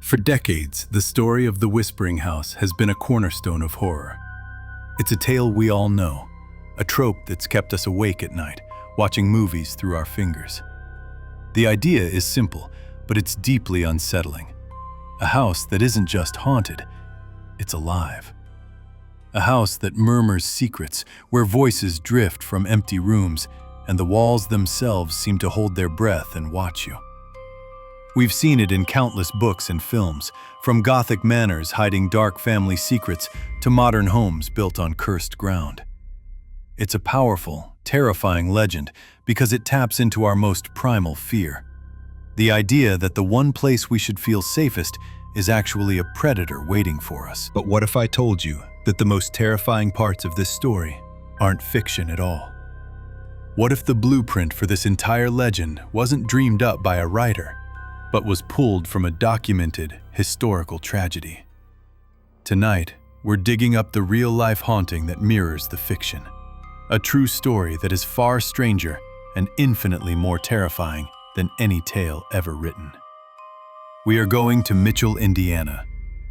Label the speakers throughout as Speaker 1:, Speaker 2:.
Speaker 1: For decades, the story of the Whispering House has been a cornerstone of horror. It's a tale we all know, a trope that's kept us awake at night, watching movies through our fingers. The idea is simple, but it's deeply unsettling. A house that isn't just haunted, it's alive. A house that murmurs secrets, where voices drift from empty rooms, and the walls themselves seem to hold their breath and watch you. We've seen it in countless books and films, from Gothic manors hiding dark family secrets to modern homes built on cursed ground. It's a powerful, terrifying legend because it taps into our most primal fear. The idea that the one place we should feel safest is actually a predator waiting for us. But what if I told you that the most terrifying parts of this story aren't fiction at all? What if the blueprint for this entire legend wasn't dreamed up by a writer, but was pulled from a documented historical tragedy? Tonight, we're digging up the real-life haunting that mirrors the fiction. A true story that is far stranger and infinitely more terrifying than any tale ever written. We are going to Mitchell, Indiana,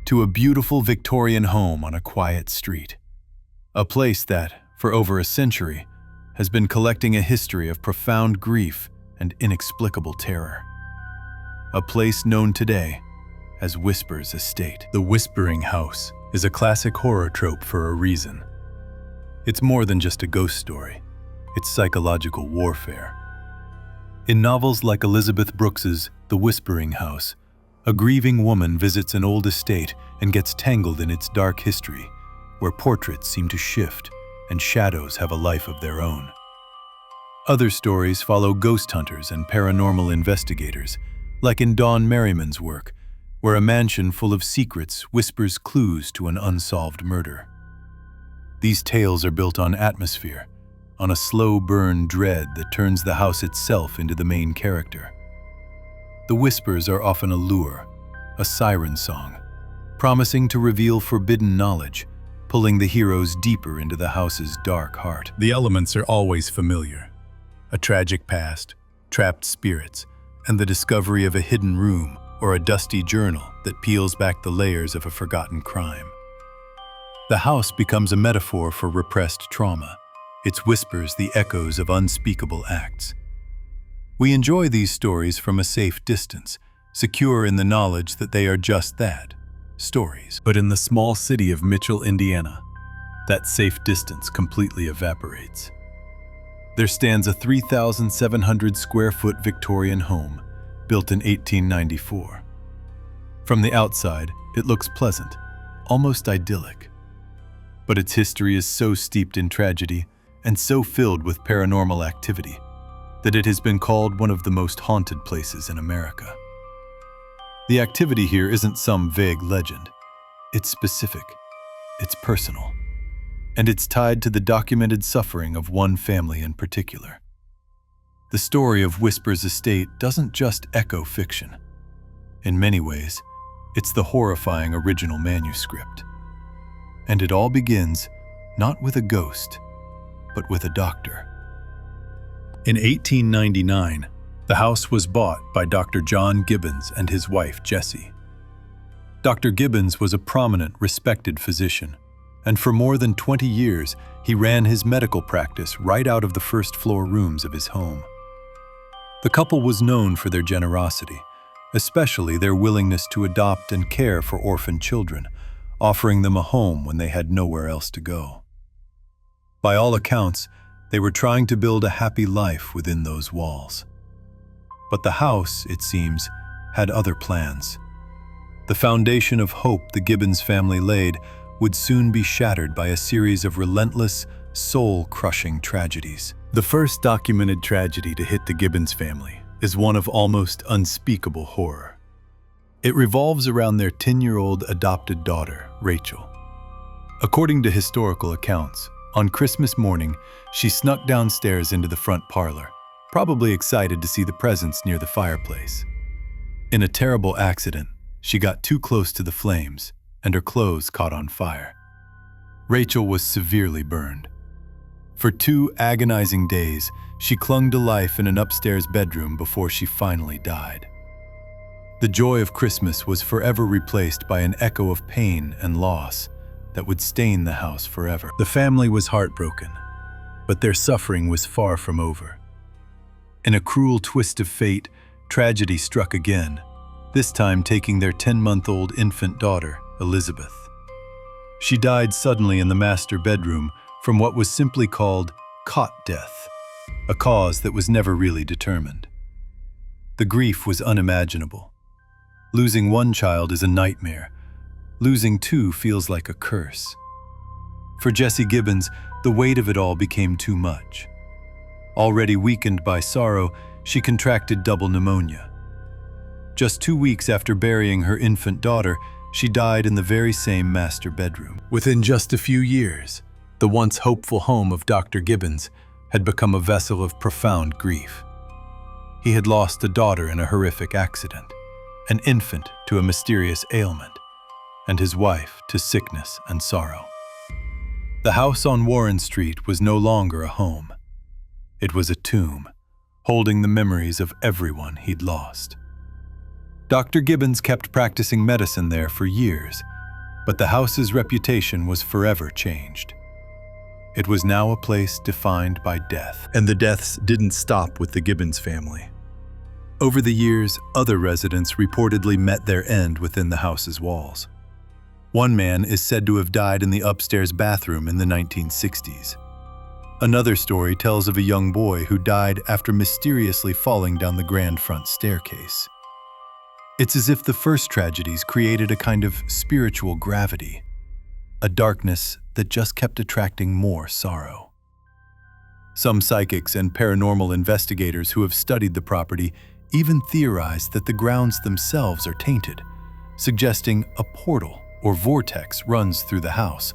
Speaker 1: to a beautiful Victorian home on a quiet street. A place that, for over a century, has been collecting a history of profound grief and inexplicable terror. A place known today as Whispers Estate. The Whispering House is a classic horror trope for a reason. It's more than just a ghost story. It's psychological warfare. In novels like Elizabeth Brooks's The Whispering House, a grieving woman visits an old estate and gets tangled in its dark history, where portraits seem to shift and shadows have a life of their own. Other stories follow ghost hunters and paranormal investigators, like in Dawn Merriman's work, where a mansion full of secrets whispers clues to an unsolved murder. These tales are built on atmosphere, on a slow burn dread that turns the house itself into the main character. The whispers are often a lure, a siren song, promising to reveal forbidden knowledge, pulling the heroes deeper into the house's dark heart. The elements are always familiar. A tragic past, trapped spirits, and the discovery of a hidden room or a dusty journal that peels back the layers of a forgotten crime. The house becomes a metaphor for repressed trauma. Its whispers the echoes of unspeakable acts. We enjoy these stories from a safe distance, secure in the knowledge that they are just that, stories. But in the small city of Mitchell, Indiana, that safe distance completely evaporates. There stands a 3,700 square foot Victorian home, built in 1894. From the outside, it looks pleasant, almost idyllic. But its history is so steeped in tragedy and so filled with paranormal activity that it has been called one of the most haunted places in America. The activity here isn't some vague legend. It's specific, it's personal, and it's tied to the documented suffering of one family in particular. The story of Whispers Estate doesn't just echo fiction. In many ways, it's the horrifying original manuscript. And it all begins not with a ghost, but with a doctor. In 1899, the house was bought by Dr. John Gibbons and his wife, Jessie. Dr. Gibbons was a prominent, respected physician, and for more than 20 years, he ran his medical practice right out of the first-floor rooms of his home. The couple was known for their generosity, especially their willingness to adopt and care for orphan children, offering them a home when they had nowhere else to go. By all accounts, they were trying to build a happy life within those walls. But the house, it seems, had other plans. The foundation of hope the Gibbons family laid would soon be shattered by a series of relentless, soul-crushing tragedies. The first documented tragedy to hit the Gibbons family is one of almost unspeakable horror. It revolves around their 10-year-old adopted daughter, Rachael. According to historical accounts, on Christmas morning, she snuck downstairs into the front parlor, probably excited to see the presents near the fireplace. In a terrible accident, she got too close to the flames, and her clothes caught on fire. Rachael was severely burned. For 2 agonizing days, she clung to life in an upstairs bedroom before she finally died. The joy of Christmas was forever replaced by an echo of pain and loss that would stain the house forever. The family was heartbroken, but their suffering was far from over. In a cruel twist of fate, tragedy struck again, this time taking their 10-month-old infant daughter, Elizabeth. She died suddenly in the master bedroom from what was simply called cot death, a cause that was never really determined. The grief was unimaginable. Losing one child is a nightmare. Losing two feels like a curse. For Jessie Gibbons, the weight of it all became too much. Already weakened by sorrow, she contracted double pneumonia. Just 2 weeks after burying her infant daughter, she died in the very same master bedroom. Within just a few years, the once hopeful home of Dr. Gibbons had become a vessel of profound grief. He had lost a daughter in a horrific accident, an infant to a mysterious ailment, and his wife to sickness and sorrow. The house on Warren Street was no longer a home. It was a tomb, holding the memories of everyone he'd lost. Dr. Gibbons kept practicing medicine there for years, but the house's reputation was forever changed. It was now a place defined by death. And the deaths didn't stop with the Gibbons family. Over the years, other residents reportedly met their end within the house's walls. One man is said to have died in the upstairs bathroom in the 1960s. Another story tells of a young boy who died after mysteriously falling down the grand front staircase. It's as if the first tragedies created a kind of spiritual gravity, a darkness that just kept attracting more sorrow. Some psychics and paranormal investigators who have studied the property even theorize that the grounds themselves are tainted, suggesting a portal or vortex runs through the house,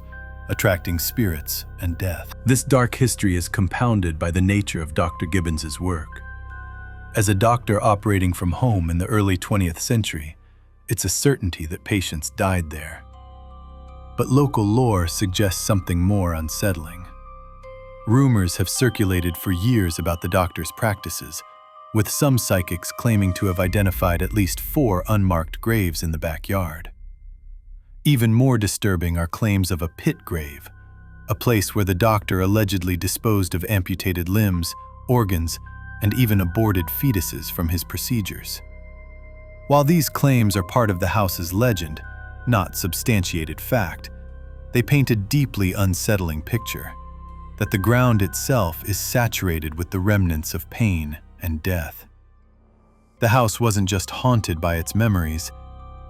Speaker 1: attracting spirits and death. This dark history is compounded by the nature of Dr. Gibbons's work. As a doctor operating from home in the early 20th century, it's a certainty that patients died there. But local lore suggests something more unsettling. Rumors have circulated for years about the doctor's practices, with some psychics claiming to have identified at least 4 unmarked graves in the backyard. Even more disturbing are claims of a pit grave, a place where the doctor allegedly disposed of amputated limbs, organs, and even aborted fetuses from his procedures. While these claims are part of the house's legend, not substantiated fact, they paint a deeply unsettling picture, that the ground itself is saturated with the remnants of pain and death. The house wasn't just haunted by its memories,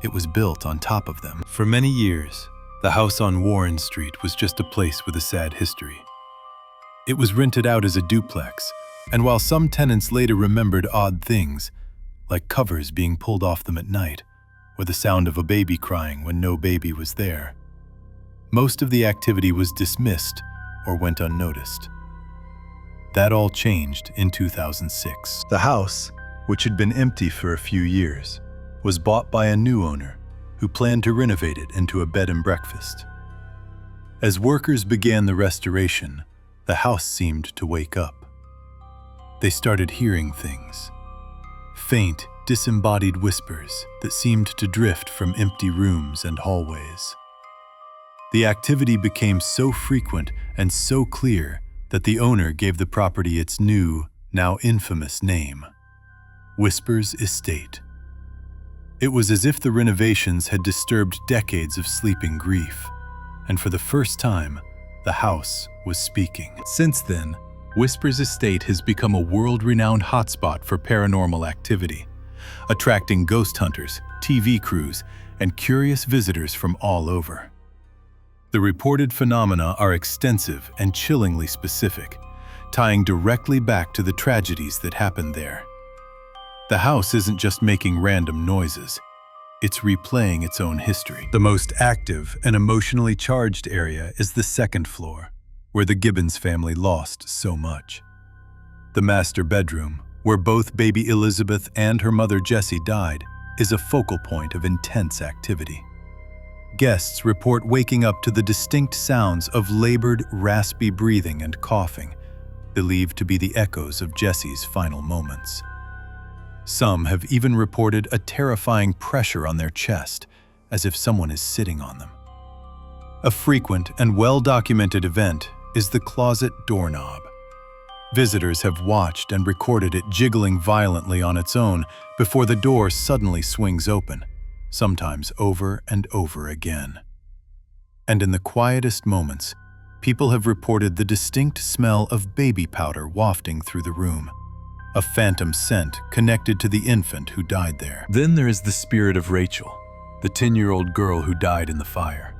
Speaker 1: it was built on top of them. For many years, the house on Warren Street was just a place with a sad history. It was rented out as a duplex, and while some tenants later remembered odd things, like covers being pulled off them at night, or the sound of a baby crying when no baby was there, most of the activity was dismissed or went unnoticed. That all changed in 2006. The house, which had been empty for a few years, was bought by a new owner who planned to renovate it into a bed and breakfast. As workers began the restoration, the house seemed to wake up. They started hearing things, faint, disembodied whispers that seemed to drift from empty rooms and hallways. The activity became so frequent and so clear that the owner gave the property its new, now infamous name, Whispers Estate. It was as if the renovations had disturbed decades of sleeping grief, and for the first time, the house was speaking. Since then, Whispers Estate has become a world-renowned hotspot for paranormal activity, attracting ghost hunters, TV crews, and curious visitors from all over. The reported phenomena are extensive and chillingly specific, tying directly back to the tragedies that happened there. The house isn't just making random noises, it's replaying its own history. The most active and emotionally charged area is the second floor, where the Gibbons family lost so much. The master bedroom, where both baby Elizabeth and her mother Jessie died, is a focal point of intense activity. Guests report waking up to the distinct sounds of labored, raspy breathing and coughing, believed to be the echoes of Jessie's final moments. Some have even reported a terrifying pressure on their chest, as if someone is sitting on them. A frequent and well-documented event is the closet doorknob. Visitors have watched and recorded it jiggling violently on its own before the door suddenly swings open, sometimes over and over again. And in the quietest moments, people have reported the distinct smell of baby powder wafting through the room, a phantom scent connected to the infant who died there. Then there is the spirit of Rachael, the 10-year-old girl who died in the fire.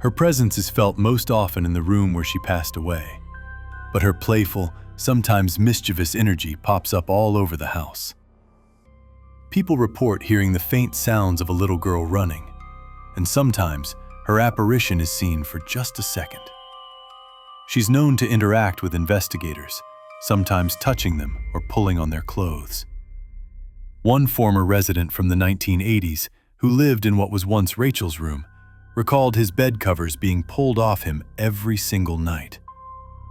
Speaker 1: Her presence is felt most often in the room where she passed away, but her playful, sometimes mischievous energy pops up all over the house. People report hearing the faint sounds of a little girl running, and sometimes her apparition is seen for just a second. She's known to interact with investigators, sometimes touching them or pulling on their clothes. One former resident from the 1980s, who lived in what was once Rachael's room, recalled his bed covers being pulled off him every single night.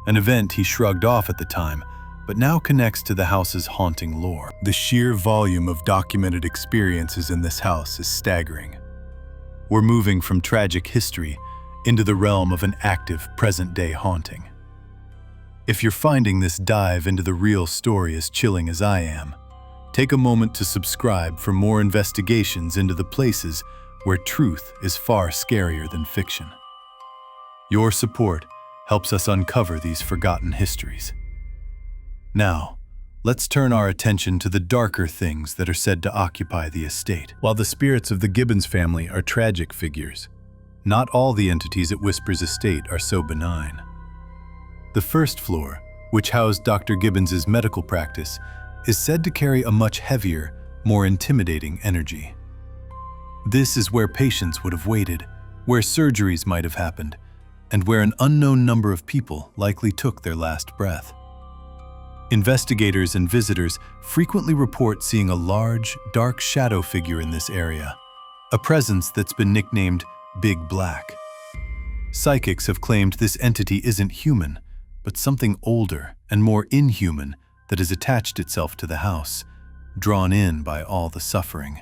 Speaker 1: An event he shrugged off at the time, but now connects to the house's haunting lore. The sheer volume of documented experiences in this house is staggering. We're moving from tragic history into the realm of an active, present-day haunting. If you're finding this dive into the real story as chilling as I am, take a moment to subscribe for more investigations into the places where truth is far scarier than fiction. Your support helps us uncover these forgotten histories. Now, let's turn our attention to the darker things that are said to occupy the estate. While the spirits of the Gibbons family are tragic figures, not all the entities at Whispers Estate are so benign. The first floor, which housed Dr. Gibbons' medical practice, is said to carry a much heavier, more intimidating energy. This is where patients would have waited, where surgeries might have happened, and where an unknown number of people likely took their last breath. Investigators and visitors frequently report seeing a large, dark shadow figure in this area, a presence that's been nicknamed Big Black. Psychics have claimed this entity isn't human, but something older and more inhuman that has attached itself to the house, drawn in by all the suffering.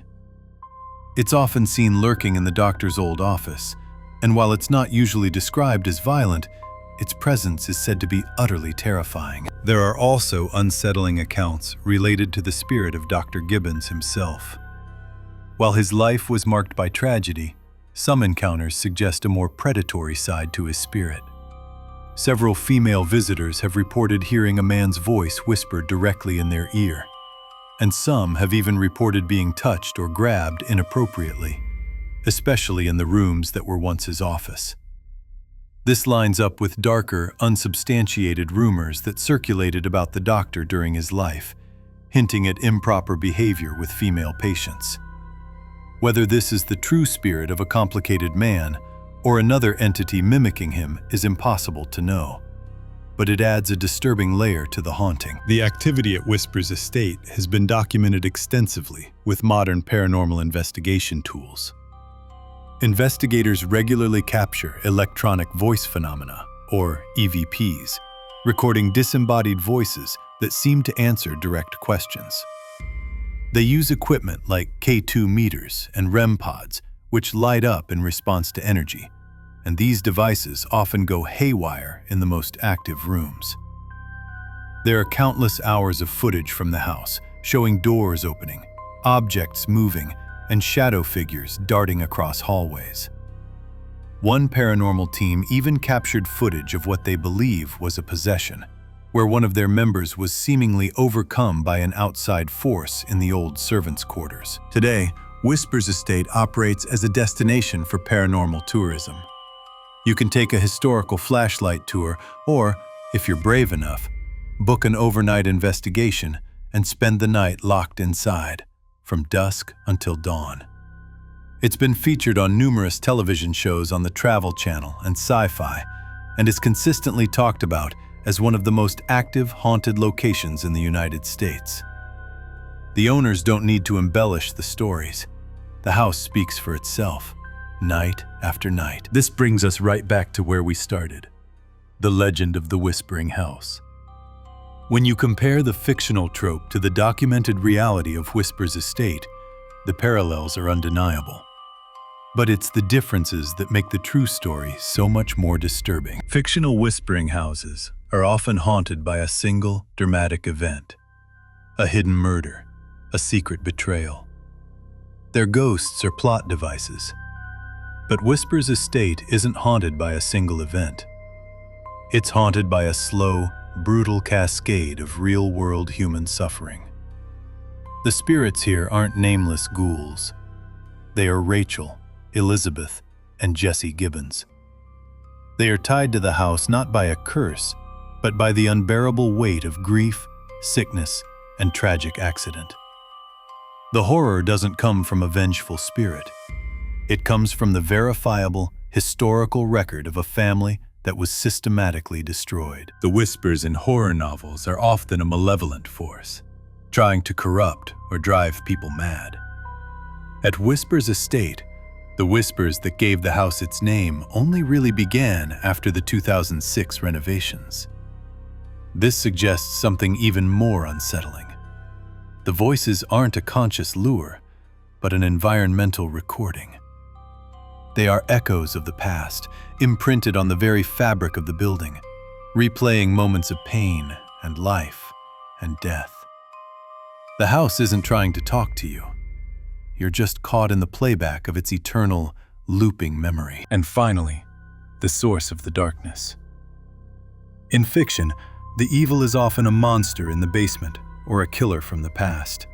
Speaker 1: It's often seen lurking in the doctor's old office, and while it's not usually described as violent, its presence is said to be utterly terrifying. There are also unsettling accounts related to the spirit of Dr. Gibbons himself. While his life was marked by tragedy, some encounters suggest a more predatory side to his spirit. Several female visitors have reported hearing a man's voice whispered directly in their ear, and some have even reported being touched or grabbed inappropriately, especially in the rooms that were once his office. This lines up with darker, unsubstantiated rumors that circulated about the doctor during his life, hinting at improper behavior with female patients. Whether this is the true spirit of a complicated man or another entity mimicking him is impossible to know, but it adds a disturbing layer to the haunting. The activity at Whispers Estate has been documented extensively with modern paranormal investigation tools. Investigators regularly capture electronic voice phenomena, or EVPs, recording disembodied voices that seem to answer direct questions. They use equipment like K2 meters and REM pods, which light up in response to energy, and these devices often go haywire in the most active rooms. There are countless hours of footage from the house, showing doors opening, objects moving, and shadow figures darting across hallways. One paranormal team even captured footage of what they believe was a possession, where one of their members was seemingly overcome by an outside force in the old servants' quarters. Today, Whispers Estate operates as a destination for paranormal tourism. You can take a historical flashlight tour or, if you're brave enough, book an overnight investigation and spend the night locked inside, from dusk until dawn. It's been featured on numerous television shows on the Travel Channel and Sci-Fi, and is consistently talked about as one of the most active haunted locations in the United States. The owners don't need to embellish the stories. The house speaks for itself, night after night. This brings us right back to where we started, the legend of the Whispering House. When you compare the fictional trope to the documented reality of Whispers estate, the parallels are undeniable. But it's the differences that make the true story so much more disturbing. Fictional whispering houses are often haunted by a single dramatic event, a hidden murder, a secret betrayal. Their ghosts are plot devices. But Whispers estate isn't haunted by a single event. It's haunted by a slow, brutal cascade of real-world human suffering. The spirits here aren't nameless ghouls. They are Rachael, Elizabeth, and Jessie Gibbons. They are tied to the house not by a curse, but by the unbearable weight of grief, sickness, and tragic accident. The horror doesn't come from a vengeful spirit. It comes from the verifiable, historical record of a family that was systematically destroyed. The whispers in horror novels are often a malevolent force, trying to corrupt or drive people mad. At Whispers estate, the whispers that gave the house its name only really began after the 2006 renovations. This suggests something even more unsettling. The voices aren't a conscious lure, but an environmental recording. They are echoes of the past, imprinted on the very fabric of the building, replaying moments of pain and life and death. The house isn't trying to talk to you. You're just caught in the playback of its eternal, looping memory. And finally, the source of the darkness. In fiction, the evil is often a monster in the basement or a killer from the past.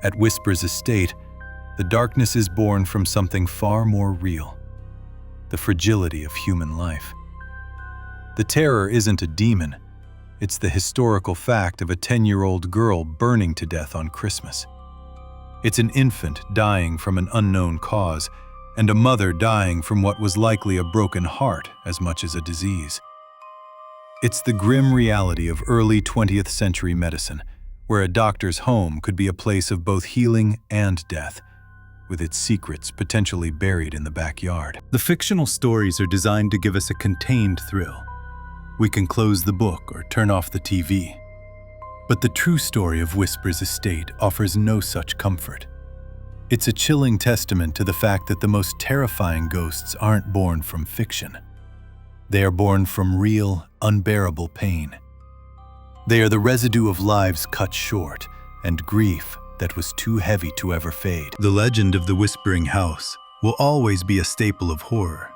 Speaker 1: At Whispers estate, the darkness is born from something far more real, the fragility of human life. The terror isn't a demon, it's the historical fact of a 10-year-old girl burning to death on Christmas. It's an infant dying from an unknown cause, and a mother dying from what was likely a broken heart as much as a disease. It's the grim reality of early 20th century medicine, where a doctor's home could be a place of both healing and death, with its secrets potentially buried in the backyard. The fictional stories are designed to give us a contained thrill. We can close the book or turn off the TV. But the true story of Whispers estate offers no such comfort. It's a chilling testament to the fact that the most terrifying ghosts aren't born from fiction. They are born from real, unbearable pain. They are the residue of lives cut short and grief that was too heavy to ever fade. The legend of the Whispering House will always be a staple of horror,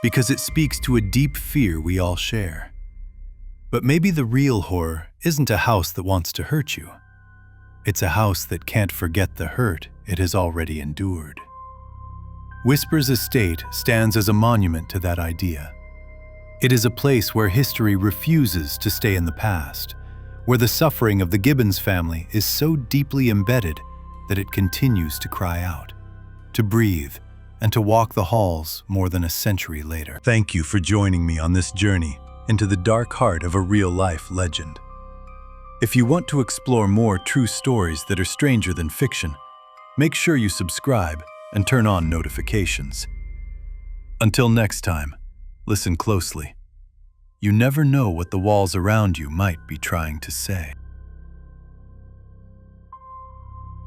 Speaker 1: because it speaks to a deep fear we all share. But maybe the real horror isn't a house that wants to hurt you. It's a house that can't forget the hurt it has already endured. Whispers estate stands as a monument to that idea. It is a place where history refuses to stay in the past, where the suffering of the Gibbons family is so deeply embedded that it continues to cry out, to breathe, and to walk the halls more than a century later. Thank you for joining me on this journey into the dark heart of a real-life legend. If you want to explore more true stories that are stranger than fiction, make sure you subscribe and turn on notifications. Until next time, listen closely. You never know what the walls around you might be trying to say.